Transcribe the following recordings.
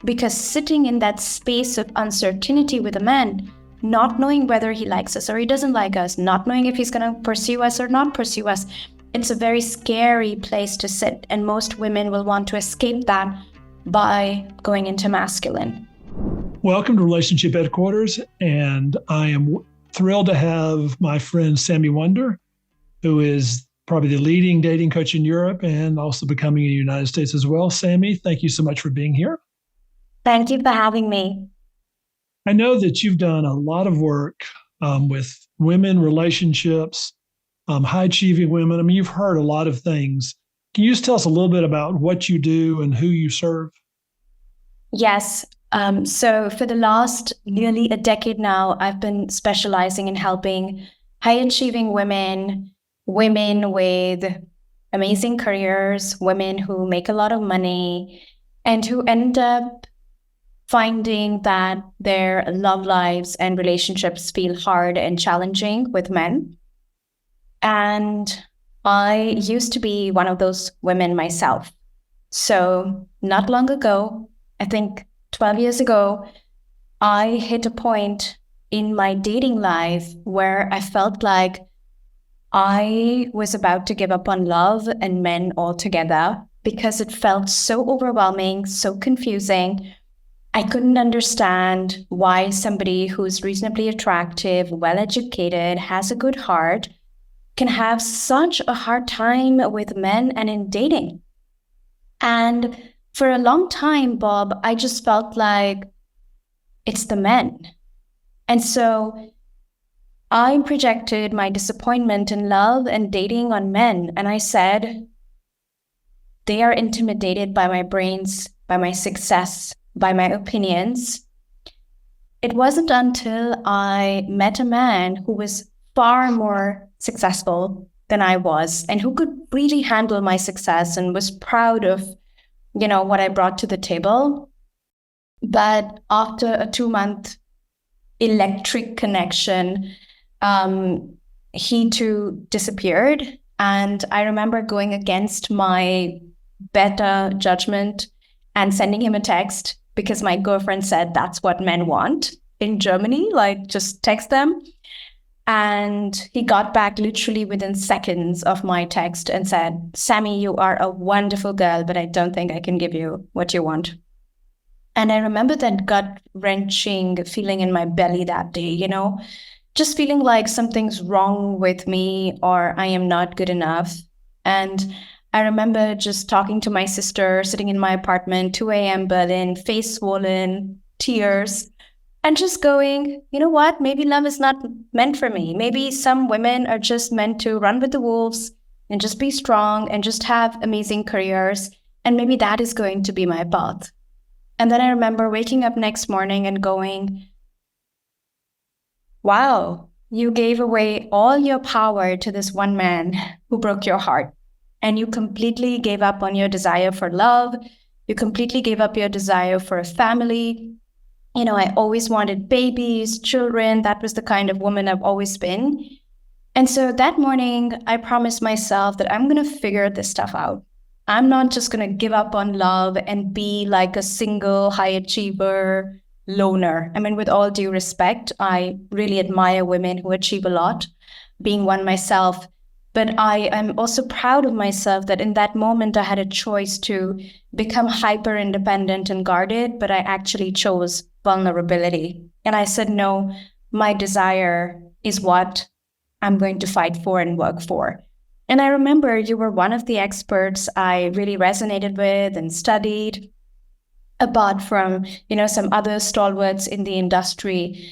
Because sitting in that space of uncertainty with a man, not knowing whether he likes us or he doesn't like us, not knowing if he's going to pursue us or not pursue us, it's a very scary place to sit. And most women will want to escape that by going into masculine. Welcome to Relationship Headquarters, and I am thrilled to have my friend Sami Wunder, who is probably the leading dating coach in Europe and also becoming in the United States as well. Sami, thank you so much for being here. Thank you for having me. I know that you've done a lot of work with women, relationships, high-achieving women. I mean, you've heard a lot of things. Can you just tell us a little bit about what you do and who you serve? Yes. So for the last nearly a decade now, I've been specializing in helping high-achieving women with amazing careers, women who make a lot of money, and who end up finding that their love lives and relationships feel hard and challenging with men. And I used to be one of those women myself. So not long ago, I think 12 years ago, I hit a point in my dating life where I felt like I was about to give up on love and men altogether because it felt so overwhelming, so confusing. I couldn't understand why somebody who's reasonably attractive, well-educated, has a good heart, can have such a hard time with men and in dating. And for a long time, Bob, I just felt like it's the men. And so I projected my disappointment in love and dating on men. And I said, they are intimidated by my brains, by my success, by my opinions. It wasn't until I met a man who was far more successful than I was and who could really handle my success and was proud of what I brought to the table. But after a 2-month electric connection, he too disappeared. And I remember going against my better judgment and sending him a text because my girlfriend said that's what men want in Germany, like just text them. And he got back literally within seconds of my text and said, Sami, you are a wonderful girl, but I don't think I can give you what you want. And I remember that gut-wrenching feeling in my belly that day, just feeling like something's wrong with me or I am not good enough. And I remember just talking to my sister, sitting in my apartment, 2 a.m. Berlin, face swollen, tears, and just going, you know what? Maybe love is not meant for me. Maybe some women are just meant to run with the wolves and just be strong and just have amazing careers. And maybe that is going to be my path. And then I remember waking up next morning and going, wow, you gave away all your power to this one man who broke your heart. And you completely gave up on your desire for love. You completely gave up your desire for a family. I always wanted babies, children. That was the kind of woman I've always been. And so that morning, I promised myself that I'm going to figure this stuff out. I'm not just going to give up on love and be like a single high achiever loner. I mean, with all due respect, I really admire women who achieve a lot, being one myself. But I am also proud of myself that in that moment, I had a choice to become hyper independent and guarded, but I actually chose vulnerability. And I said, no, my desire is what I'm going to fight for and work for. And I remember you were one of the experts I really resonated with and studied, apart from, some other stalwarts in the industry.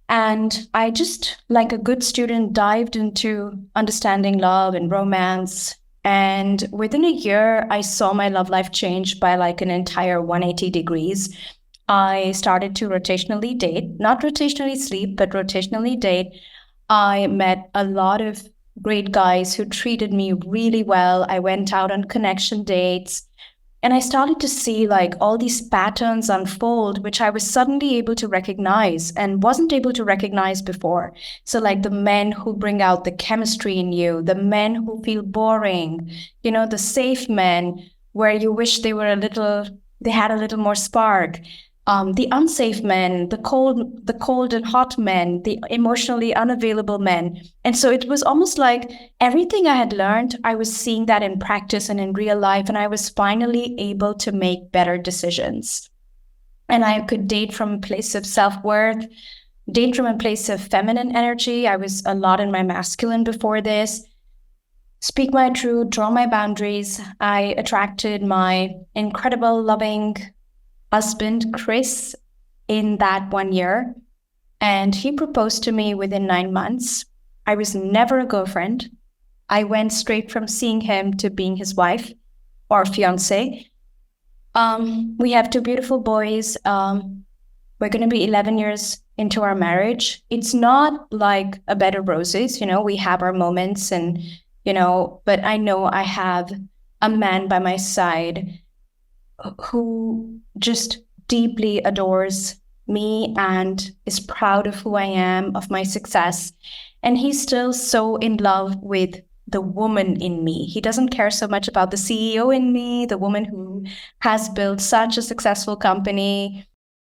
And I just, like a good student, dived into understanding love and romance. And within a year, I saw my love life change by like an entire 180 degrees. I started to rotationally date, not rotationally sleep, but rotationally date. I met a lot of great guys who treated me really well. I went out on connection dates. And I started to see like all these patterns unfold, which I was suddenly able to recognize and wasn't able to recognize before. So like the men who bring out the chemistry in you, the men who feel boring, the safe men where you wish they were a little they had a little more spark. The unsafe men, the cold and hot men, the emotionally unavailable men. And so it was almost like everything I had learned, I was seeing that in practice and in real life, and I was finally able to make better decisions. And I could date from a place of self-worth, date from a place of feminine energy. I was a lot in my masculine before this. Speak my truth, draw my boundaries. I attracted my incredible, loving husband, Chris, in that 1 year. And he proposed to me within 9 months. I was never a girlfriend. I went straight from seeing him to being his wife or fiance. We have 2 beautiful boys. We're going to be 11 years into our marriage. It's not like a bed of roses. We have our moments but I know I have a man by my side who just deeply adores me and is proud of who I am, of my success. And he's still so in love with the woman in me. He doesn't care so much about the CEO in me, the woman who has built such a successful company.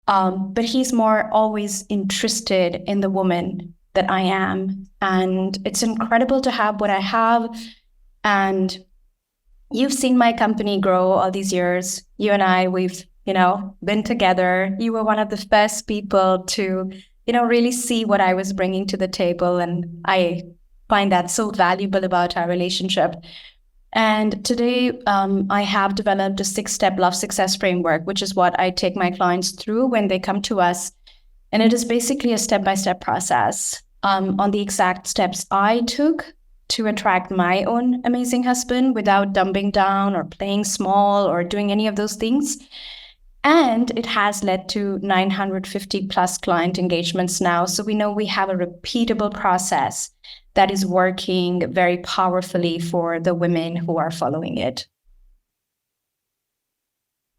But he's more always interested in the woman that I am. And it's incredible to have what I have. And you've seen my company grow all these years. You and I, we've, been together. You were one of the first people to, really see what I was bringing to the table. And I find that so valuable about our relationship. And today, I have developed a 6-step love success framework, which is what I take my clients through when they come to us. And it is basically a step-by-step process on the exact steps I took to attract my own amazing husband without dumbing down or playing small or doing any of those things. And it has led to 950 plus client engagements now. So we know we have a repeatable process that is working very powerfully for the women who are following it.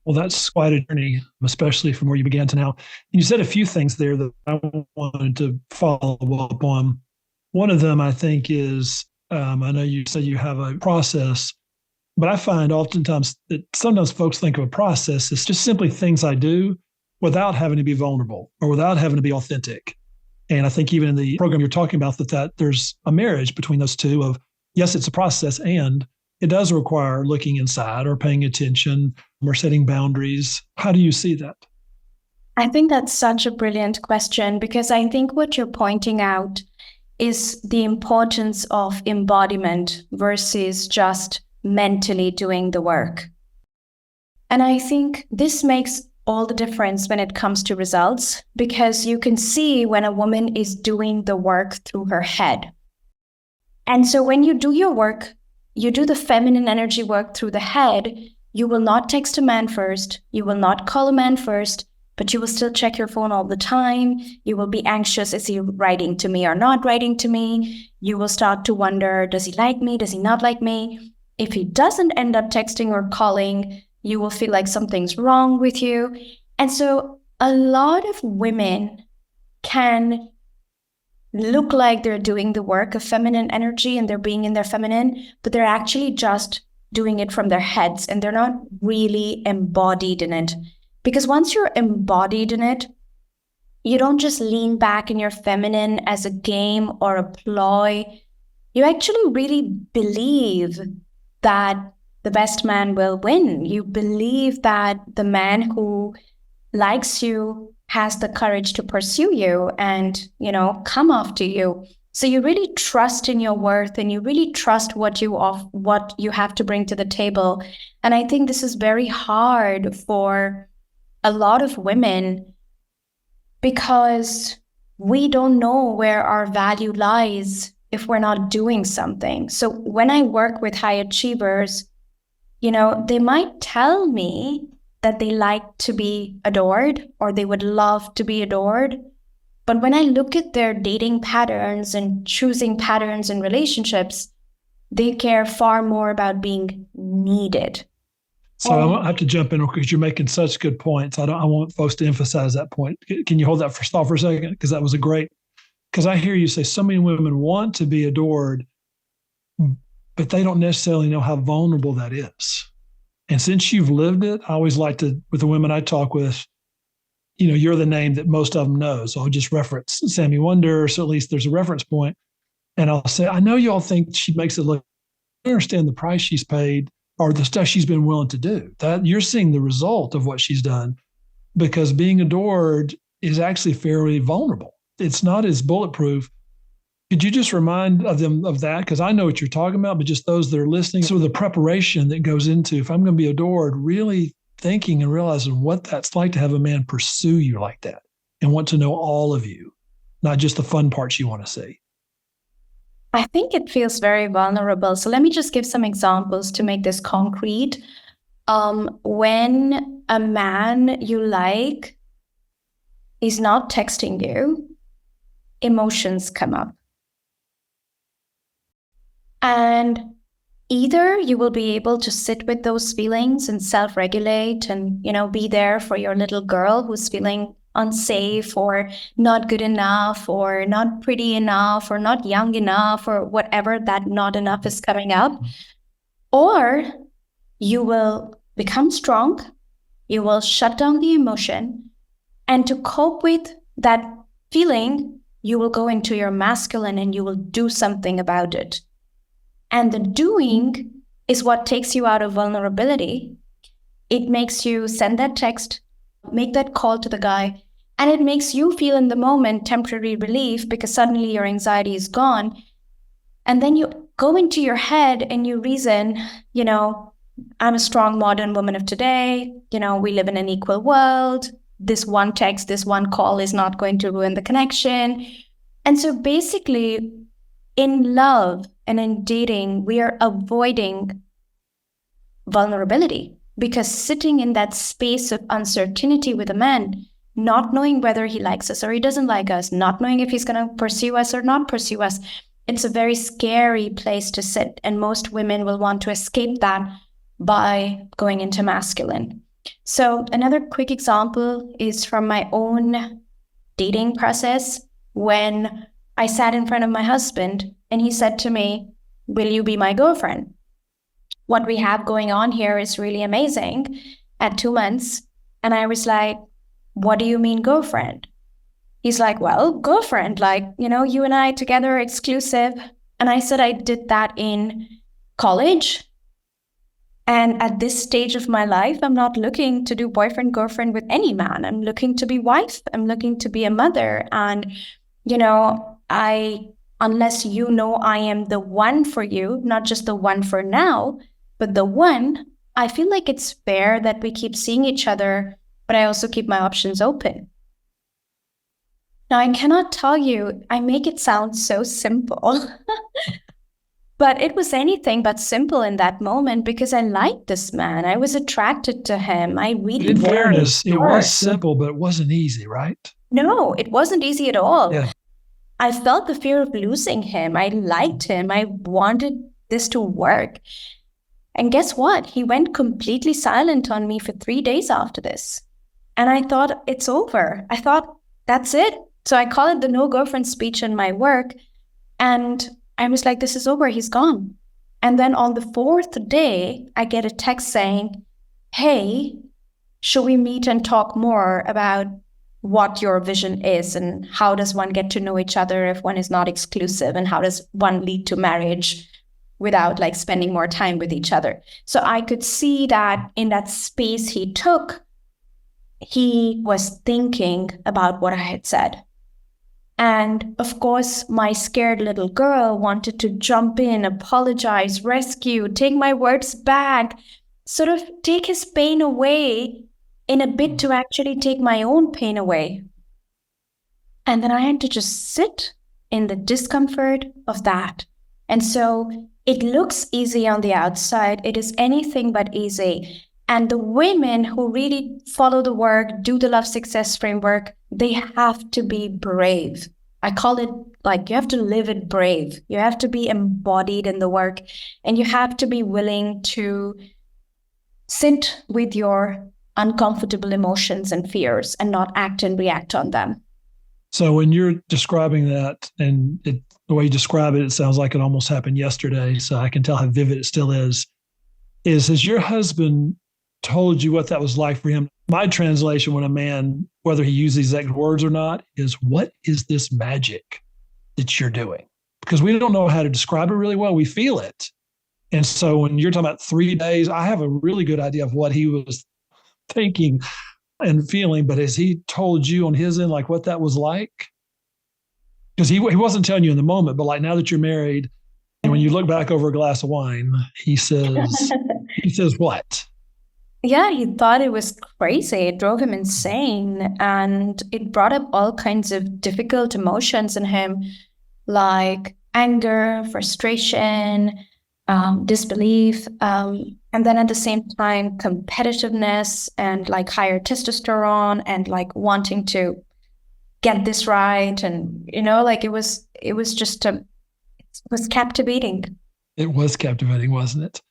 Well, that's quite a journey, especially from where you began to now. And you said a few things there that I wanted to follow up on. One of them, I think, is I know you said you have a process, but I find oftentimes that sometimes folks think of a process as just simply things I do without having to be vulnerable or without having to be authentic. And I think even in the program you're talking about that there's a marriage between those two of, yes, it's a process and it does require looking inside or paying attention or setting boundaries. How do you see that? I think that's such a brilliant question, because I think what you're pointing out is the importance of embodiment versus just mentally doing the work. And I think this makes all the difference when it comes to results, because you can see when a woman is doing the work through her head. And so when you do your work, you do the feminine energy work through the head, you will not text a man first, you will not call a man first, but you will still check your phone all the time. You will be anxious, is he writing to me or not writing to me? You will start to wonder, does he like me? Does he not like me? If he doesn't end up texting or calling, you will feel like something's wrong with you. And so a lot of women can look like they're doing the work of feminine energy and they're being in their feminine, but they're actually just doing it from their heads and they're not really embodied in it. Because once you're embodied in it, you don't just lean back in your feminine as a game or a ploy. You actually really believe that the best man will win. You believe that the man who likes you has the courage to pursue you and, come after you. So you really trust in your worth and you really trust what you have to bring to the table. And I think this is very hard for a lot of women because we don't know where our value lies if we're not doing something. So when I work with high achievers, they might tell me that they like to be adored or they would love to be adored. But when I look at their dating patterns and choosing patterns in relationships, they care far more about being needed. So I have to jump in because you're making such good points. I want folks to emphasize that point. Can you hold that thought for a second? Because that was because I hear you say so many women want to be adored, but they don't necessarily know how vulnerable that is. And since you've lived it, I always like to, with the women I talk with, you're the name that most of them know. So I'll just reference Sami Wunder, so at least there's a reference point. And I'll say, I know y'all think she makes it look, I understand the price she's paid or the stuff she's been willing to do. That you're seeing the result of what she's done, because being adored is actually fairly vulnerable. It's not as bulletproof. Could you just remind of them of that? Because I know what you're talking about, but just those that are listening, so the preparation that goes into, if I'm going to be adored, really thinking and realizing what that's like to have a man pursue you like that and want to know all of you, not just the fun parts you want to see. I think it feels very vulnerable. So let me just give some examples to make this concrete. When a man you like is not texting you, emotions come up. And either you will be able to sit with those feelings and self-regulate and, be there for your little girl who's feeling unsafe or not good enough or not pretty enough or not young enough or whatever that not enough is coming up. Or you will become strong, you will shut down the emotion, and to cope with that feeling, you will go into your masculine and you will do something about it. And the doing is what takes you out of vulnerability. It makes you send that text, make that call to the guy, and it makes you feel in the moment temporary relief because suddenly your anxiety is gone. And then you go into your head and you reason, I'm a strong modern woman of today. We live in an equal world. This one text, this one call is not going to ruin the connection. And so basically, in love and in dating, we are avoiding vulnerability because sitting in that space of uncertainty with a man, not knowing whether he likes us or he doesn't like us, not knowing if he's going to pursue us or not pursue us, it's a very scary place to sit. And most women will want to escape that by going into masculine. So another quick example is from my own dating process. When I sat in front of my husband and he said to me, "Will you be my girlfriend? What we have going on here is really amazing," at 2 months. And I was like, "What do you mean girlfriend?" He's like, "Well, girlfriend, like, you and I together, exclusive." And I said, I did that in college. And at this stage of my life, I'm not looking to do boyfriend, girlfriend with any man. I'm looking to be wife. I'm looking to be a mother. And, unless I am the one for you, not just the one for now, but the one, I feel like it's fair that we keep seeing each other, but I also keep my options open. Now, I cannot tell you, I make it sound so simple, but it was anything but simple in that moment because I liked this man. I was attracted to him. I really In fairness, it was simple, but it wasn't easy, right? No, it wasn't easy at all. Yeah. I felt the fear of losing him. I liked him. I wanted this to work. And guess what? He went completely silent on me for 3 days after this. And I thought, it's over. I thought, that's it. So I call it the no girlfriend speech in my work. And I was like, this is over. He's gone. And then on the 4th day, I get a text saying, "Hey, should we meet and talk more about what your vision is and how does one get to know each other if one is not exclusive, and how does one lead to marriage without spending more time with each other?" So I could see that in that space he took, he was thinking about what I had said. And of course, my scared little girl wanted to jump in, apologize, rescue, take my words back, sort of take his pain away in a bit to actually take my own pain away. And then I had to just sit in the discomfort of that. And so it looks easy on the outside. It is anything but easy. And the women who really follow the work, do the love success framework, they have to be brave. I call it you have to live it brave. You have to be embodied in the work, and you have to be willing to sit with your uncomfortable emotions and fears and not act and react on them. So when you're describing that, and the way you describe it, it sounds like it almost happened yesterday. So I can tell how vivid it still is. is, has your husband told you what that was like for him? My translation, when a man, whether he uses these exact words or not, is, what is this magic that you're doing? Because we don't know how to describe it really well. We feel it. And so when you're talking about 3 days, I have a really good idea of what he was thinking and feeling. But has he told you on his end, like, what that was like? Because he wasn't telling you in the moment, but like now that you're married, and when you look back over a glass of wine, he says what? Yeah, he thought it was crazy. It drove him insane. And it brought up all kinds of difficult emotions in him, like anger, frustration, disbelief, and then at the same time, competitiveness and like higher testosterone and like wanting to get this right. And, like it was captivating. It was captivating, wasn't it?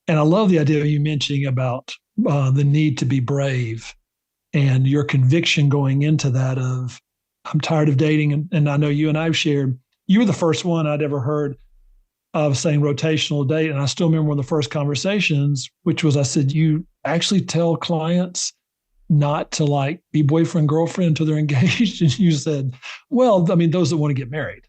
And I love the idea of you mentioning about the need to be brave and your conviction going into that of, I'm tired of dating. And I know you and I've shared, you were the first one I'd ever heard of saying rotational date. And I still remember one of the first conversations, which was, I said, you actually tell clients not to like be boyfriend, girlfriend until they're engaged. And you said, well, I mean, those that want to get married.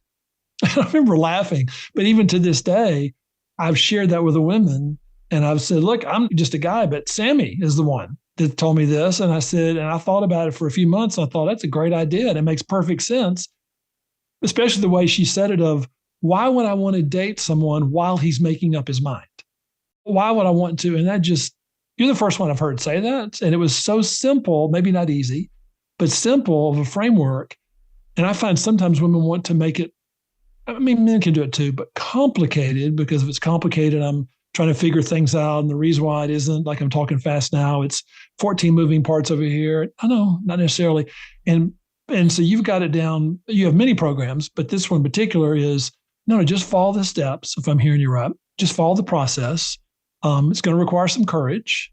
I remember laughing, but even to this day, I've shared that with the women and I've said, look, I'm just a guy, but Sami is the one that told me this. And I said, and I thought about it for a few months. And I thought, that's a great idea. And it makes perfect sense, especially the way she said it of, why would I want to date someone while he's making up his mind? Why would I want to? And that just, you're the first one I've heard say that. And it was so simple, maybe not easy, but simple of a framework. And I find sometimes women want to make it, I mean, men can do it too, but complicated, because if it's complicated, I'm trying to figure things out. And the reason why it isn't, like I'm talking fast now, it's 14 moving parts over here. I know, not necessarily. And so you've got it down. You have many programs, but this one in particular is, no, just follow the steps. If I'm hearing you right, just follow the process. It's going to require some courage.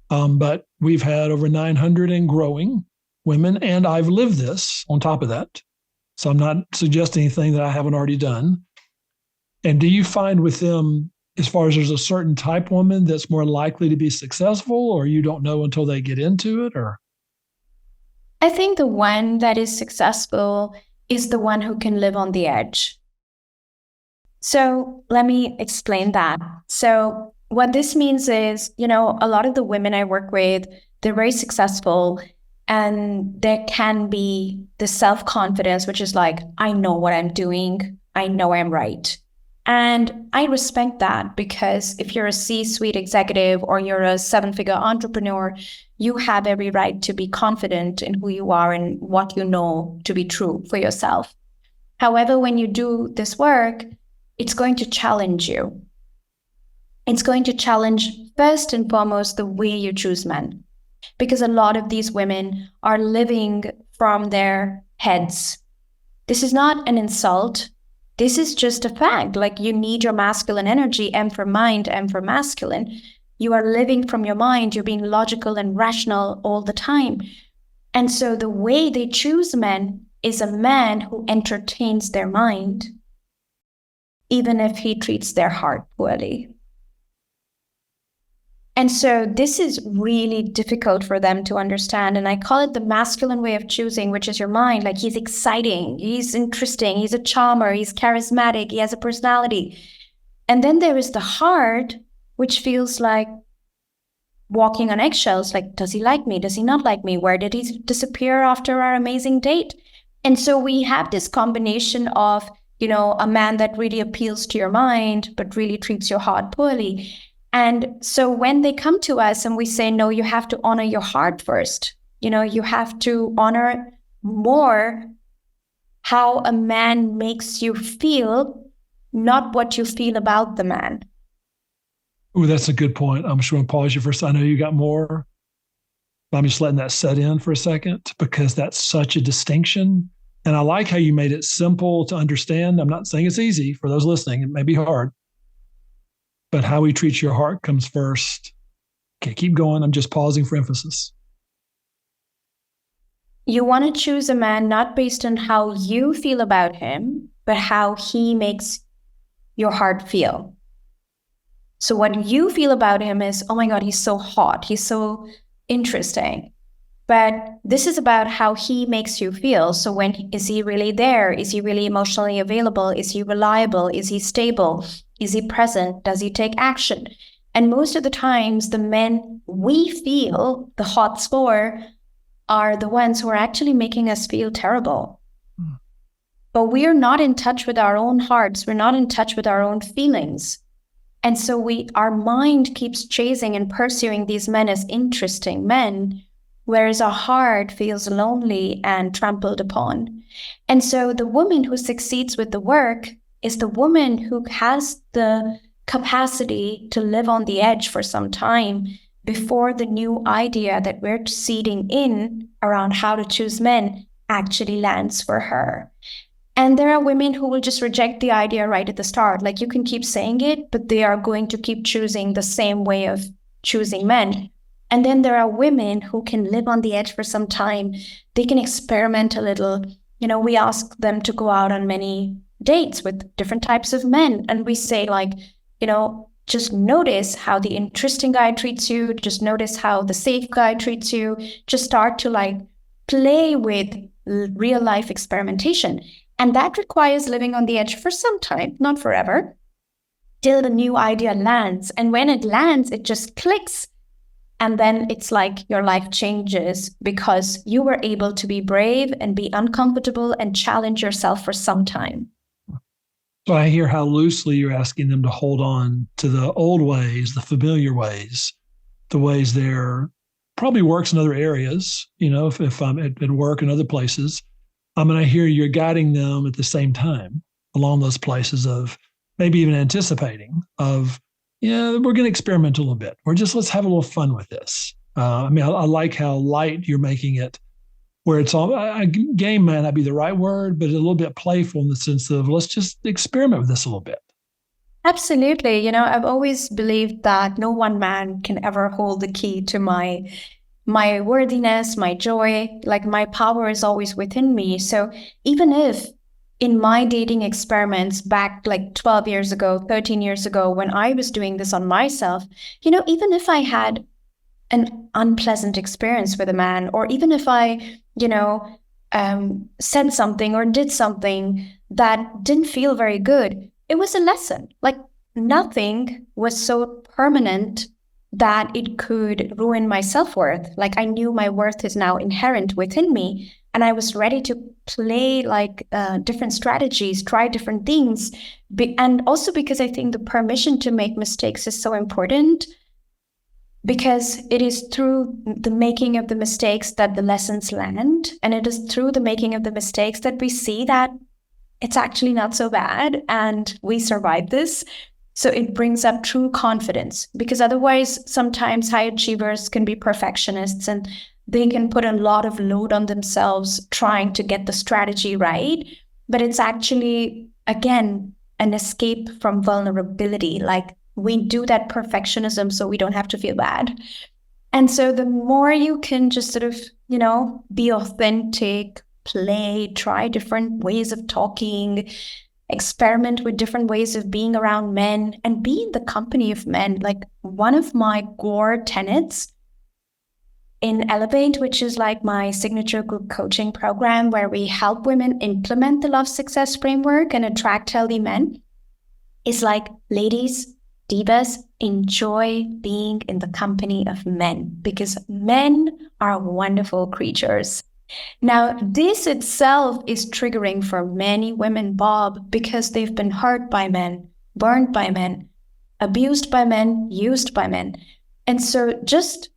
But we've had over 900 and growing women, and I've lived this on top of that. So I'm not suggesting anything that I haven't already done. And do you find with them, as far as there's a certain type woman that's more likely to be successful, or you don't know until they get into it? Or I think the one that is successful is the one who can live on the edge. So let me explain that. So what this means is, a lot of the women I work with, they're very successful, and there can be the self-confidence, which is like, I know what I'm doing. I know I'm right. And I respect that, because if you're a C-suite executive or you're a 7-figure entrepreneur, you have every right to be confident in who you are and what you know to be true for yourself. However, when you do this work, it's going to challenge you. It's going to challenge, first and foremost, the way you choose men. Because a lot of these women are living from their heads. This is not an insult. This is just a fact. Like, you need your masculine energy, M for mind, M for masculine. You are living from your mind. You're being logical and rational all the time. And so the way they choose men is a man who entertains their mind, even if he treats their heart poorly. And so this is really difficult for them to understand. And I call it the masculine way of choosing, which is your mind. Like, he's exciting, he's interesting, he's a charmer, he's charismatic, he has a personality. And then there is the heart, which feels like walking on eggshells. Like, does he like me? Does he not like me? Where did he disappear after our amazing date? And so we have this combination of, a man that really appeals to your mind, but really treats your heart poorly. And so when they come to us and we say, no, you have to honor your heart first, you have to honor more how a man makes you feel, not what you feel about the man. oh, that's a good point. I'm just going to pause you for a second. I know you got more. I'm just letting that set in for a second, because that's such a distinction. And I like how you made it simple to understand. I'm not saying it's easy for those listening. It may be hard. But how we treat your heart comes first. Okay, keep going. I'm just pausing for emphasis. You want to choose a man not based on how you feel about him, but how he makes your heart feel. So what you feel about him is, oh my God, he's so hot. He's so interesting. But this is about how he makes you feel. So is he really there? Is he really emotionally available? Is he reliable? Is he stable? Is he present? Does he take action? And most of the times, the men we feel the hot for are the ones who are actually making us feel terrible. But we're not in touch with our own hearts. We're not in touch with our own feelings. And so our mind keeps chasing and pursuing these men as interesting men, whereas our heart feels lonely and trampled upon. And so the woman who succeeds with the work is the woman who has the capacity to live on the edge for some time before the new idea that we're seeding in around how to choose men actually lands for her. And there are women who will just reject the idea right at the start. Like, you can keep saying it, but they are going to keep choosing the same way of choosing men. And then there are women who can live on the edge for some time. They can experiment a little. We ask them to go out on many dates with different types of men. And we say, like, just notice how the interesting guy treats you. Just notice how the safe guy treats you. Just start to play with real life experimentation. And that requires living on the edge for some time, not forever, till the new idea lands. And when it lands, it just clicks. And then it's like your life changes because you were able to be brave and be uncomfortable and challenge yourself for some time. So I hear how loosely you're asking them to hold on to the old ways, the familiar ways, the ways there probably works in other areas, if I'm at work and other places. And I hear you're guiding them at the same time along those places of maybe even anticipating of, we're going to experiment a little bit, or just let's have a little fun with this. I like how light you're making it, where it's all game might not be the right word, but a little bit playful in the sense of let's just experiment with this a little bit. Absolutely. I've always believed that no one man can ever hold the key to my worthiness, my joy. Like, my power is always within me. So even if in my dating experiments back 12 years ago, 13 years ago, when I was doing this on myself, even if I had an unpleasant experience with a man, or even if I, said something or did something that didn't feel very good, it was a lesson. Like, nothing was so permanent that it could ruin my self-worth. Like, I knew my worth is now inherent within me, and I was ready to play different strategies, try different things. And also because I think the permission to make mistakes is so important, because it is through the making of the mistakes that the lessons land. And it is through the making of the mistakes that we see that it's actually not so bad and we survived this. So it brings up true confidence, because otherwise sometimes high achievers can be perfectionists and they can put a lot of load on themselves trying to get the strategy right. But it's actually, again, an escape from vulnerability. Like, we do that perfectionism so we don't have to feel bad. And so the more you can just sort of, be authentic, play, try different ways of talking, experiment with different ways of being around men and be in the company of men. Like, one of my core tenets in Elevate, which is my signature group coaching program where we help women implement the love success framework and attract healthy men, is ladies, divas, enjoy being in the company of men, because men are wonderful creatures. Now, this itself is triggering for many women, Bob, because they've been hurt by men, burned by men, abused by men, used by men. And so just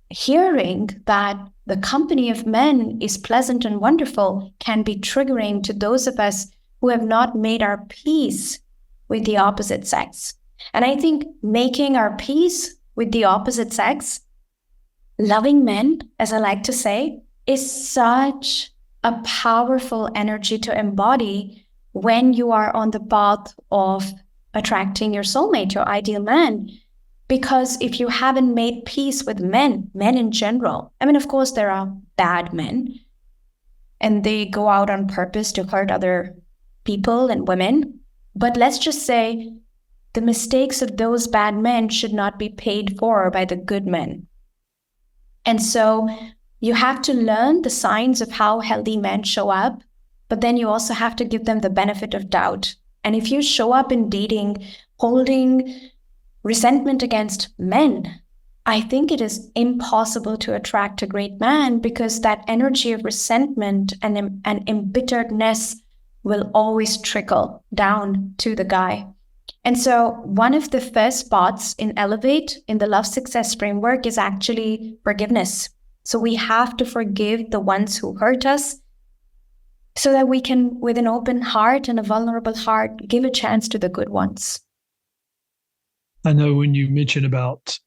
hearing that the company of men is pleasant and wonderful can be triggering to those of us who have not made our peace with the opposite sex. And I think making our peace with the opposite sex, loving men, as I like to say, is such a powerful energy to embody when you are on the path of attracting your soulmate, your ideal man. Because if you haven't made peace with men in general, of course, there are bad men and they go out on purpose to hurt other people and women. But let's just say the mistakes of those bad men should not be paid for by the good men. And so you have to learn the signs of how healthy men show up, but then you also have to give them the benefit of doubt. And if you show up in dating holding resentment against men, I think it is impossible to attract a great man, because that energy of resentment and embitteredness will always trickle down to the guy. And so one of the first spots in Elevate in the Love Success Framework is actually forgiveness. So we have to forgive the ones who hurt us so that we can, with an open heart and a vulnerable heart, give a chance to the good ones. I know when you mentioned about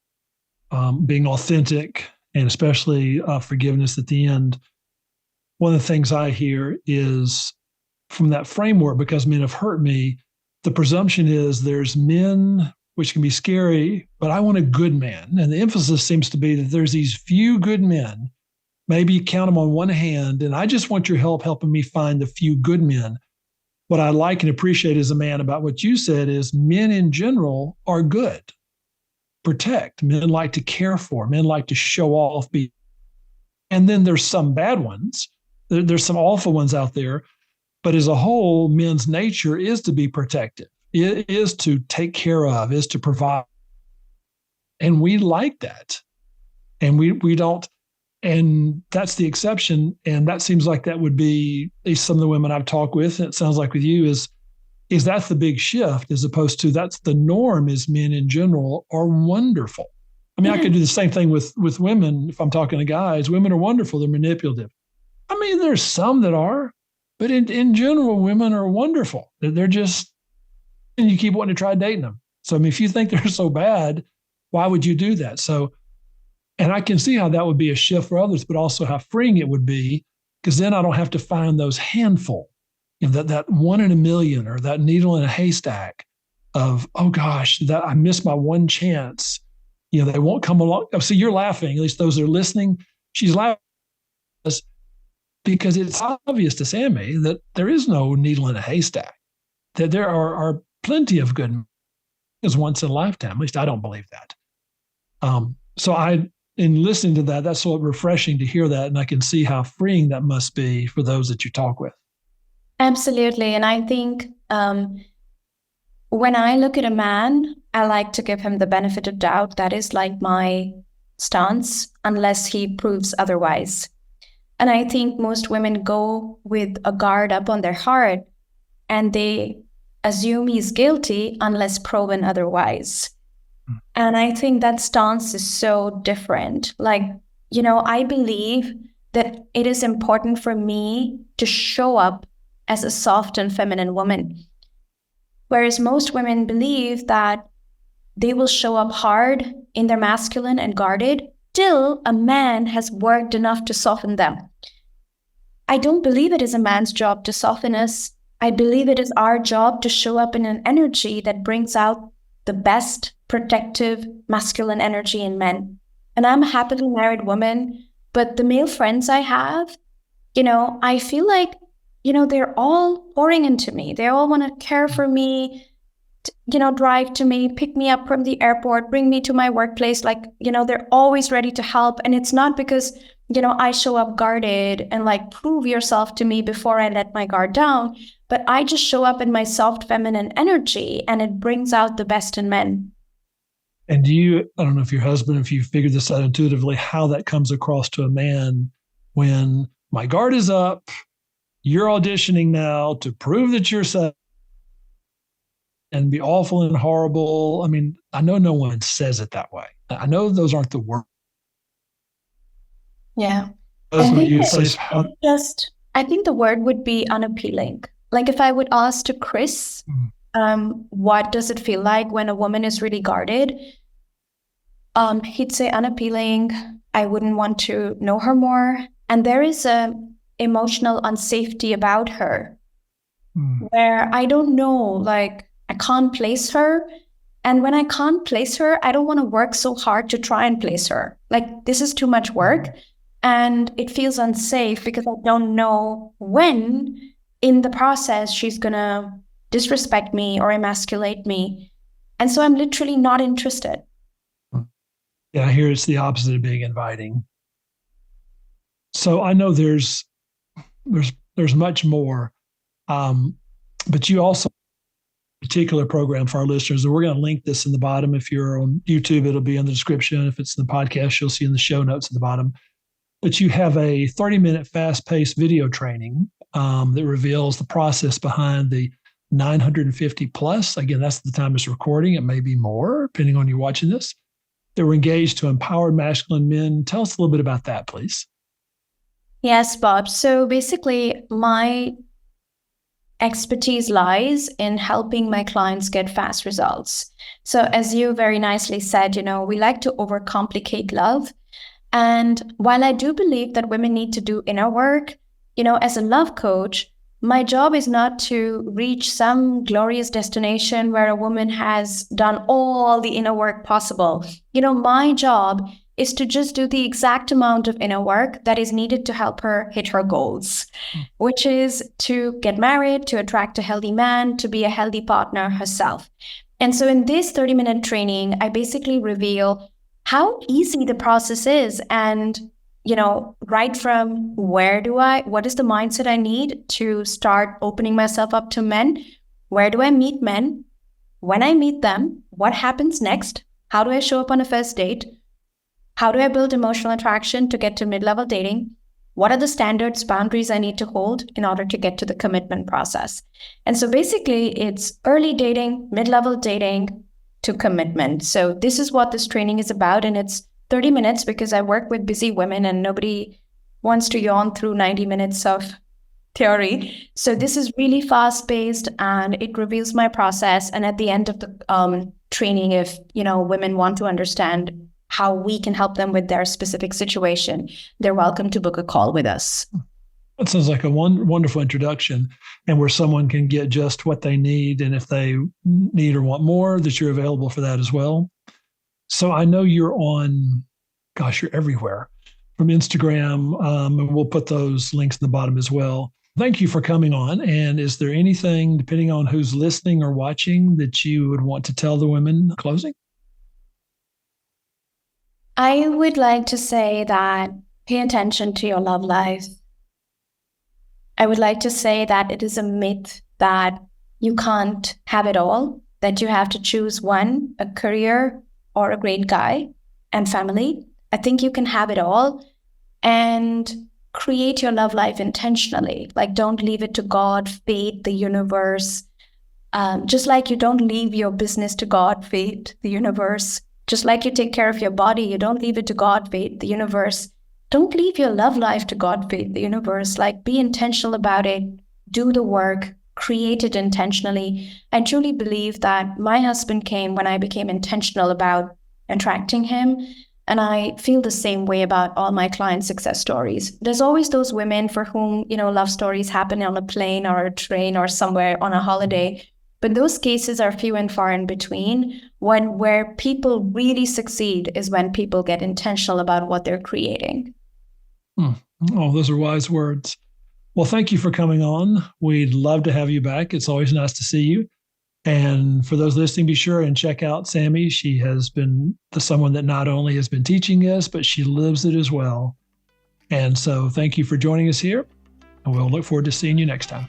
being authentic and especially forgiveness at the end, one of the things I hear is from that framework, because men have hurt me, the presumption is there's men, which can be scary, but I want a good man. And the emphasis seems to be that there's these few good men, maybe you count them on one hand, and I just want your help helping me find the few good men. What I like and appreciate as a man about what you said is men in general are good. Protect. Men like to care for. Men like to show off. And then there's some bad ones. There's some awful ones out there. But as a whole, men's nature is to be protective. It is to take care of, is to provide. And we like that. And we don't, and that's the exception. And that seems like that would be, at least some of the women I've talked with, and it sounds like with you, is that's the big shift, as opposed to that's the norm, is men in general are wonderful. I mean, I could do the same thing with women. If I'm talking to guys, women are wonderful. They're manipulative. I mean, there's some that are, but in general, women are wonderful. They're just, and you keep wanting to try dating them. So, I mean, if you think they're so bad, why would you do that? So, and I can see how that would be a shift for others, but also how freeing it would be, because then I don't have to find those handful, that one in a million, or that needle in a haystack of, oh gosh, that I missed my one chance. They won't come along. Oh, see, you're laughing, at least those that are listening. She's laughing because it's obvious to Sami that there is no needle in a haystack, that there are plenty of good as once in a lifetime. At least I don't believe that. So in listening to that, that's so refreshing to hear that. And I can see how freeing that must be for those that you talk with. Absolutely. And I think when I look at a man, I like to give him the benefit of doubt. That is like my stance, unless he proves otherwise. And I think most women go with a guard up on their heart, and they assume he's guilty unless proven otherwise. And I think that stance is so different. Like, I believe that it is important for me to show up as a soft and feminine woman. Whereas most women believe that they will show up hard in their masculine and guarded till a man has worked enough to soften them. I don't believe it is a man's job to soften us. I believe it is our job to show up in an energy that brings out the best protective masculine energy in men. And I'm a happily married woman, but the male friends I have, I feel like, they're all pouring into me. They all want to care for me, drive to me, pick me up from the airport, bring me to my workplace. Like, they're always ready to help. And it's not because, I show up guarded and like, prove yourself to me before I let my guard down, but I just show up in my soft feminine energy, and it brings out the best in men. And I don't know if your husband, if you figured this out intuitively, how that comes across to a man when my guard is up, you're auditioning now to prove that you're so, and be awful and horrible. I mean, I know no one says it that way. I know those aren't the words. Yeah. I think the word would be unappealing. Like if I would ask to Chris, what does it feel like when a woman is really guarded? He'd say unappealing. I wouldn't want to know her more. And there is a emotional unsafety about her where I don't know, like I can't place her. And when I can't place her, I don't want to work so hard to try and place her. Like this is too much work. And it feels unsafe because I don't know when in the process she's going to disrespect me or emasculate me. And so I'm literally not interested. Yeah, I hear it's the opposite of being inviting. So I know there's much more, but you also particular program for our listeners, and we're going to link this in the bottom. If you're on YouTube, it'll be in the description. If it's in the podcast, you'll see in the show notes at the bottom. But you have a 30-minute fast-paced video training that reveals the process behind the 950 plus. Again, that's the time it's recording. It may be more, depending on you watching this. That were engaged to empower masculine men. Tell us a little bit about that, please. Yes, Bob. So basically, my expertise lies in helping my clients get fast results. So as you very nicely said, we like to overcomplicate love. And while I do believe that women need to do inner work, as a love coach, my job is not to reach some glorious destination where a woman has done all the inner work possible. My job is to just do the exact amount of inner work that is needed to help her hit her goals, which is to get married, to attract a healthy man, to be a healthy partner herself. And so in this 30-minute training, I basically reveal how easy the process is. And, right from what is the mindset I need to start opening myself up to men? Where do I meet men? When I meet them, what happens next? How do I show up on a first date? How do I build emotional attraction to get to mid-level dating? What are the standards, boundaries I need to hold in order to get to the commitment process? And so basically, it's early dating, mid-level dating to commitment. So this is what this training is about. And it's 30 minutes because I work with busy women and nobody wants to yawn through 90 minutes of theory. So this is really fast-paced and it reveals my process. And at the end of the training, if women want to understand how we can help them with their specific situation, they're welcome to book a call with us. That sounds like a wonderful introduction, and where someone can get just what they need. And if they need or want more, that you're available for that as well. So I know you're you're everywhere from Instagram, and we'll put those links in the bottom as well. Thank you for coming on. And is there anything, depending on who's listening or watching, that you would want to tell the women closing? I would like to say that pay attention to your love life. I would like to say that it is a myth that you can't have it all, that you have to choose one, a career or a great guy and family. I think you can have it all and create your love life intentionally. Like, don't leave it to God, fate, the universe. Just like you don't leave your business to God, fate, the universe. Just like you take care of your body, you don't leave it to God, fate, the universe. Don't leave your love life to God, fate, the universe. Like, be intentional about it. Do the work. Create it intentionally. I truly believe that my husband came when I became intentional about attracting him. And I feel the same way about all my client success stories. There's always those women for whom, love stories happen on a plane or a train or somewhere on a holiday. But those cases are few and far in between. Where people really succeed is when people get intentional about what they're creating. Oh, those are wise words. Well, thank you for coming on. We'd love to have you back. It's always nice to see you. And for those listening, be sure and check out Sami. She has been someone that not only has been teaching us, but she lives it as well. And so thank you for joining us here. And we'll look forward to seeing you next time.